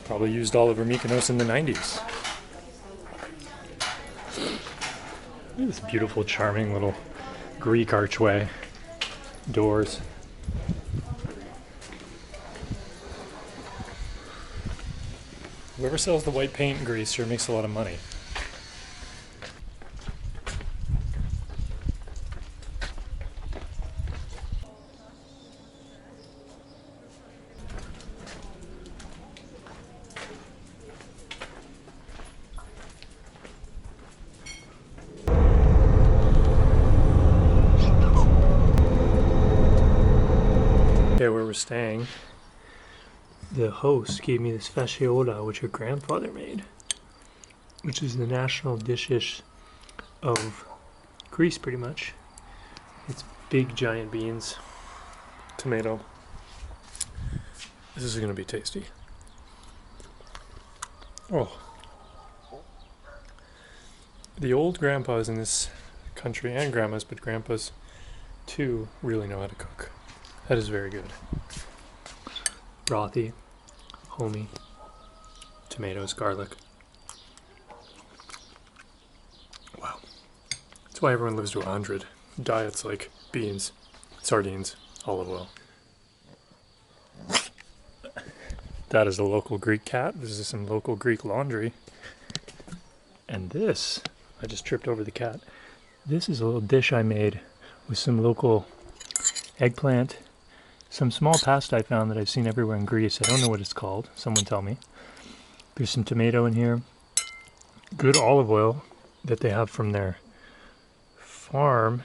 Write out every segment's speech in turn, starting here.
Probably used all over Mykonos in the 90s. Look at this beautiful, charming little Greek archway. Doors. Whoever sells the white paint in Greece sure makes a lot of money. Where we're staying, the host gave me this fasciola, which her grandfather made, which is the national dish of Greece, pretty much. It's big, giant beans, tomato. This is going to be tasty. Oh. The old grandpas in this country, and grandmas, but grandpas too, really know how to cook. That is very good. Brothy, homey, tomatoes, garlic. Wow. That's why everyone lives to 100. Diets like beans, sardines, olive oil. That is a local Greek cat. This is some local Greek laundry. And this, I just tripped over the cat. This is a little dish I made with some local eggplant, some small pasta I found that I've seen everywhere in Greece. I don't know what it's called. Someone tell me. There's some tomato in here. Good olive oil that they have from their farm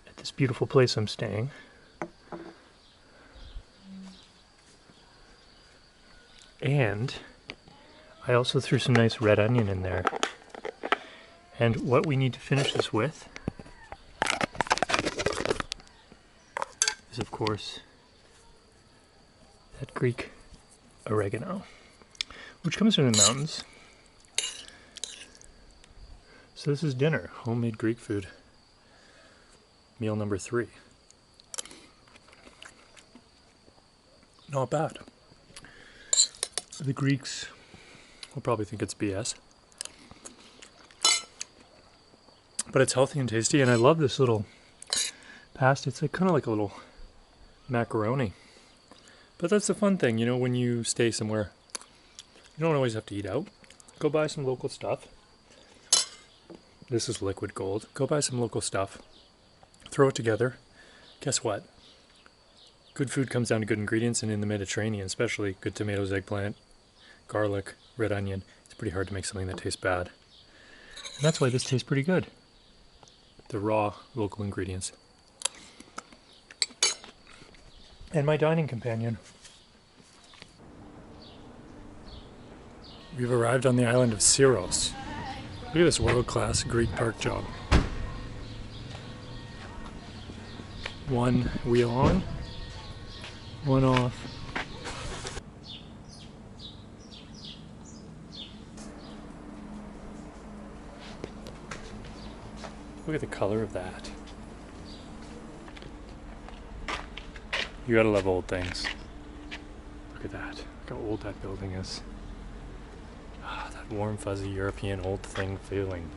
at this beautiful place I'm staying. And I also threw some nice red onion in there. And what we need to finish this with is, of course, that Greek oregano, which comes from the mountains. So this is dinner, homemade Greek food. Meal number 3. Not bad. The Greeks will probably think it's BS. But it's healthy and tasty, and I love this little pasta. It's like kind of like a little macaroni. But that's the fun thing, you know, when you stay somewhere, you don't always have to eat out. Go buy some local stuff. This is liquid gold. Go buy some local stuff. Throw it together. Guess what? Good food comes down to good ingredients, and in the Mediterranean especially, good tomatoes, eggplant, garlic, red onion. It's pretty hard to make something that tastes bad. And that's why this tastes pretty good. The raw local ingredients. And my dining companion. We've arrived on the island of Syros. Look at this world-class Greek park job. One wheel on, one off. Look at the color of that. You gotta love old things. Look at that. Look how old that building is. Ah, that warm, fuzzy European old thing feeling.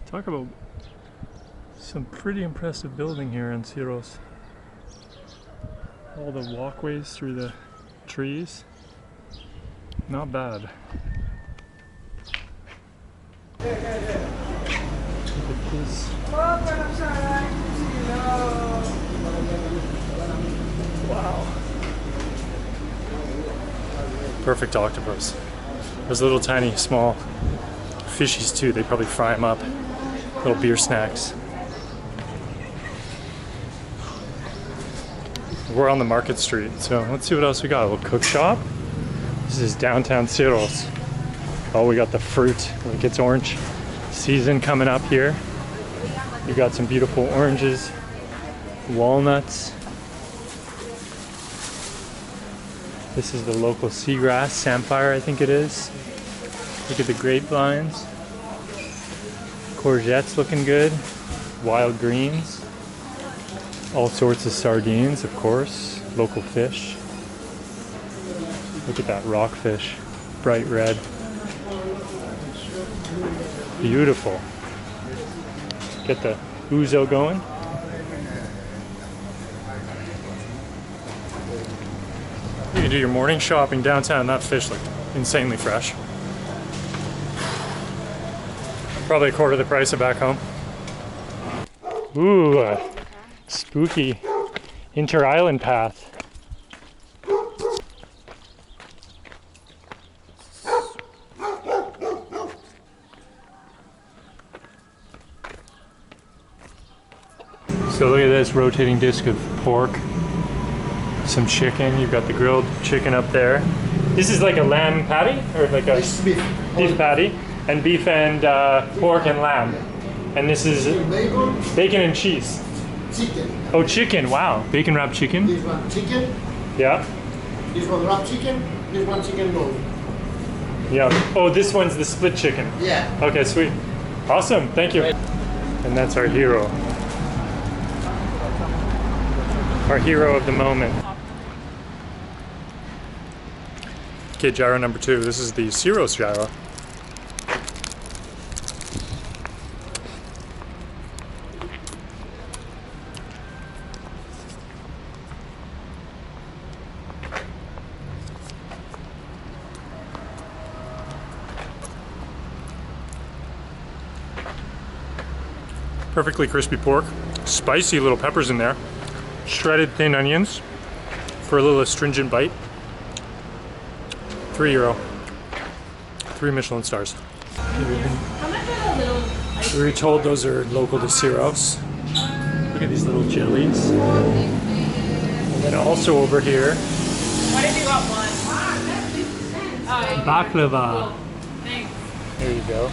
Talk about some pretty impressive building here in Syros. All the walkways through the trees. Not bad. Look at this. Wow. Perfect octopus. Those little tiny small fishies too, they probably fry them up. Little beer snacks. We're on the market street, so let's see what else we got. A little cook shop. This is downtown Syros. Oh, we got the fruit, like it's orange season coming up here. We got some beautiful oranges, walnuts. This is the local seagrass, samphire I think it is. Look at the grapevines. Courgettes looking good. wild greens, all sorts of sardines, of course, local fish. Look at that rockfish, bright red. Beautiful. Get the ouzo going. You can do your morning shopping downtown. That fish looked insanely fresh. Probably a quarter the price of back home. Ooh, a spooky inter-island path. So look at this rotating disc of pork, some chicken. You've got the grilled chicken up there. This is like a lamb patty, or like a beef patty, and beef and pork and lamb. And this is bacon and cheese. Chicken. Oh, chicken! Wow, bacon wrapped chicken. This one chicken. Yeah. This one wrapped chicken. This one chicken roll. Yeah. Oh, this one's the split chicken. Yeah. Okay, sweet. Awesome. Thank you. And that's our hero. Our hero of the moment. Okay, gyro number 2. This is the Syros gyro. Perfectly crispy pork, spicy little peppers in there, shredded thin onions for a little astringent bite. €3. 3 Michelin stars. We were told those are local to Syros. Look at these little jellies. And then also over here, Why did you want one? baklava. Thanks. There you go.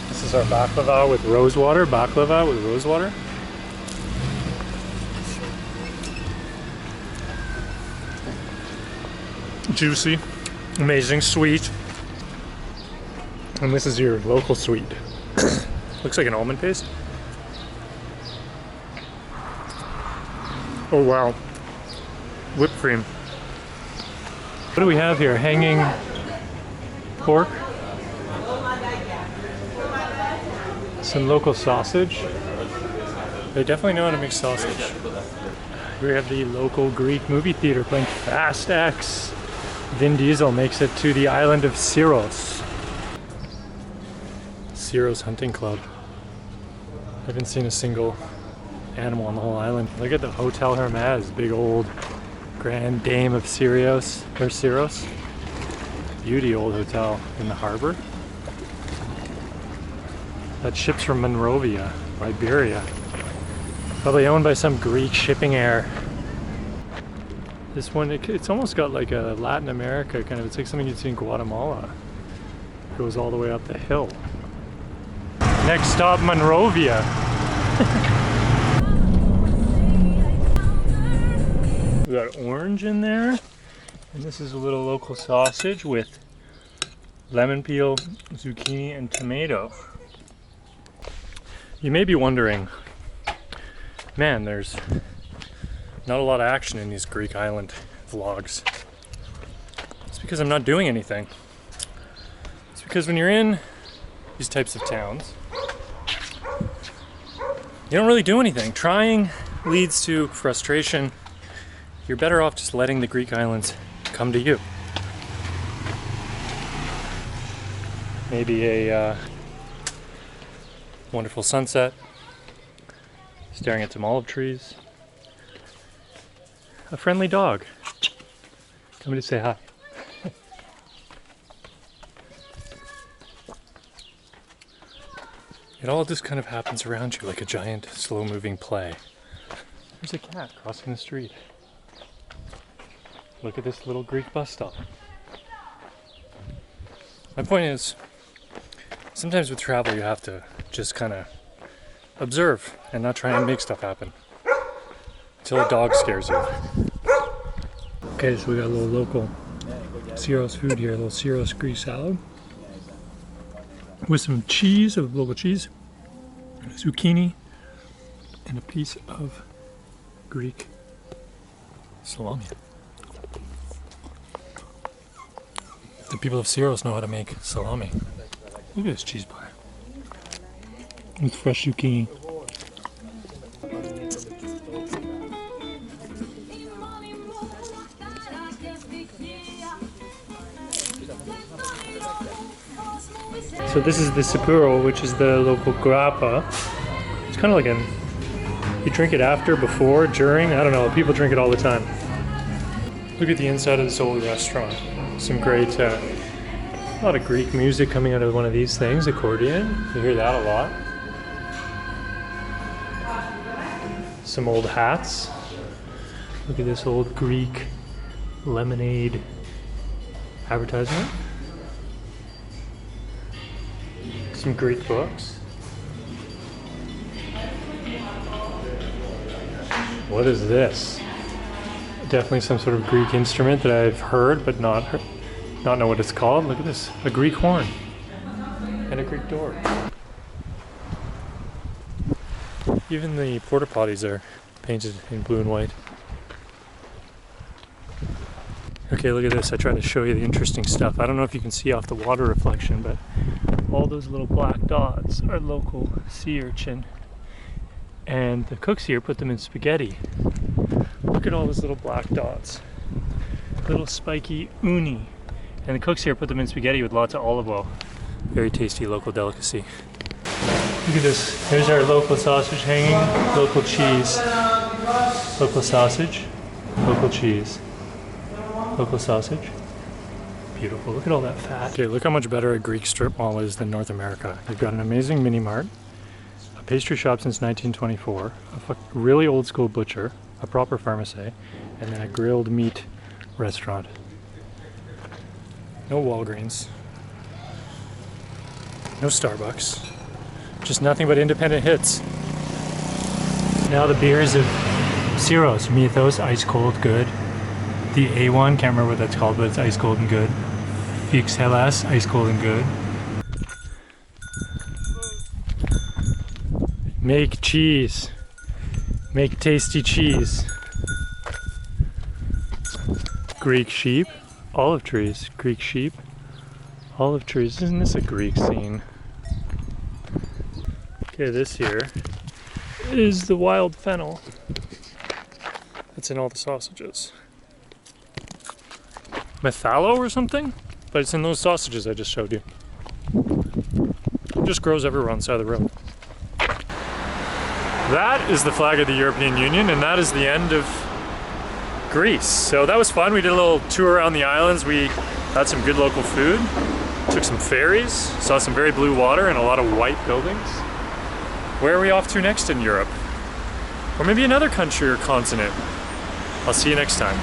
This is our baklava with rose water. Baklava with rose water. Juicy, amazing, sweet. And this is your local sweet. Looks like an almond paste. Oh wow. Whipped cream. What do we have here? Hanging pork. Some local sausage. They definitely know how to make sausage. We have the local Greek movie theater playing Fast X. Vin Diesel makes it to the island of Syros. Syros Hunting Club. I haven't seen a single animal on the whole island. Look at the Hotel Hermes, big old Grand Dame of Syros, or Syros. Beauty old hotel in the harbor. That ship's from Monrovia, Iberia. Probably owned by some Greek shipping heir. This one, it's almost got like a Latin America kind of, it's like something you'd see in Guatemala. It goes all the way up the hill. Next stop, Monrovia. We got orange in there. And this is a little local sausage with lemon peel, zucchini, and tomato. You may be wondering, man, there's not a lot of action in these Greek island vlogs. It's because I'm not doing anything. It's because when you're in these types of towns, you don't really do anything. Trying leads to frustration. You're better off just letting the Greek islands come to you. Maybe a wonderful sunset, staring at some olive trees, a friendly dog coming to say hi. It all just kind of happens around you like a giant slow-moving play. There's a cat crossing the street. Look at this little Greek bus stop. My point is, sometimes with travel you have to just kind of observe and not try and make stuff happen until a dog scares you. Okay, so we got a little local Syros food here, a little Syros Greek salad with some cheese, local cheese, zucchini, and a piece of Greek salami. The people of Syros know how to make salami. Look at this cheese pie. With fresh zucchini. So this is the Syro, which is the local grappa. It's kind of like you drink it after, before, during, I don't know, people drink it all the time. Look at the inside of this old restaurant. Some great, a lot of Greek music coming out of one of these things, accordion. You hear that a lot. Some old hats. Look at this old Greek lemonade advertisement. Some Greek books. What is this? Definitely some sort of Greek instrument that I've heard but not know what it's called. Look at this, a Greek horn and a Greek door. Even the porta potties are painted in blue and white. Okay, look at this. I tried to show you the interesting stuff. I don't know if you can see off the water reflection, but all those little black dots are local sea urchin. And the cooks here put them in spaghetti. Look at all those little black dots. Little spiky uni. And the cooks here put them in spaghetti with lots of olive oil. Very tasty local delicacy. Look at this. Here's our local sausage hanging. Local cheese. Local sausage. Local cheese. Local sausage. Beautiful. Look at all that fat. Okay, look how much better a Greek strip mall is than North America. You've got an amazing mini mart, a pastry shop since 1924, a really old school butcher, a proper pharmacy, and then a grilled meat restaurant. No Walgreens. No Starbucks. Just nothing but independent hits. Now the beers of Syros, Mythos, ice cold, good. The A1, can't remember what that's called, but it's ice cold and good. Fix Hellas, ice cold and good. Make cheese. Make tasty cheese. Greek sheep, olive trees. Greek sheep, olive trees. Isn't this a Greek scene? Okay, this here is the wild fennel. That's in all the sausages. Methallo or something? But it's in those sausages I just showed you. It just grows everywhere on the side of the road. That is the flag of the European Union, and that is the end of Greece. So that was fun. We did a little tour around the islands. We had some good local food, took some ferries, saw some very blue water and a lot of white buildings. Where are we off to next in Europe? Or maybe another country or continent. I'll see you next time.